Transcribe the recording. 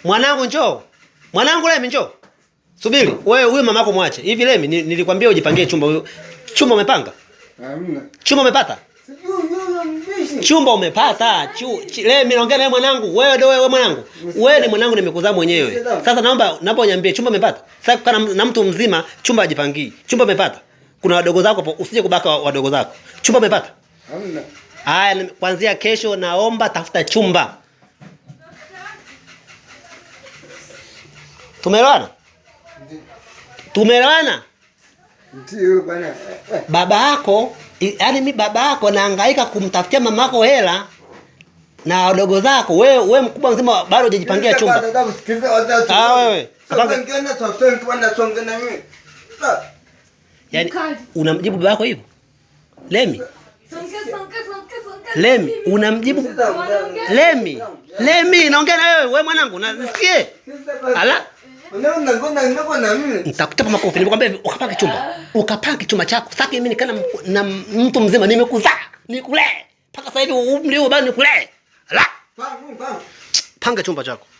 Mwanangu njoo. Mwanangu Lemi njoo. Subiri. Wewe huyu mamako mwache. Hivi Lemi nilikwambia ujipangie chumba huyo. Chumba umepanga? Hamna. Chumba umepata? Chumba umepata. Lemi naongea naye mwanangu. Wewe ndio wewe mwanangu. Wewe ni mwanangu nimekuzaa mwenyewe. Sasa naomba uniambie chumba umepata? Sasa kana na mtu mzima chumba ajipangie. Chumba umepata? Kuna wadogo zako hapo, usije kubaka wadogo zako. Chumba umepata? Hamna. Haya, kuanzia kesho naomba tafuta chumba. Tumeelewana? Tumeelewana? Ndio bwana. Baba yako, yaani mimi baba yako nahangaika kumtafutia mamako hela na wadogo zako. Wewe mkubwa mzima bado hujajipangia chumba. Wewe. Yaani unamjibu baba yako hivyo? Lemi. Lemi, unamjibu Lemi, naongea na wewe mwanangu, nisikie. Ala. Nitakuchapa makofi. Nimekwambia ukapange chumba chako. Sasa mimi nikana na mtu mzima nimekuzaa. Nikule. Mpaka sasa hivi umri huu bado nikule. Ala. Panga chumba chako.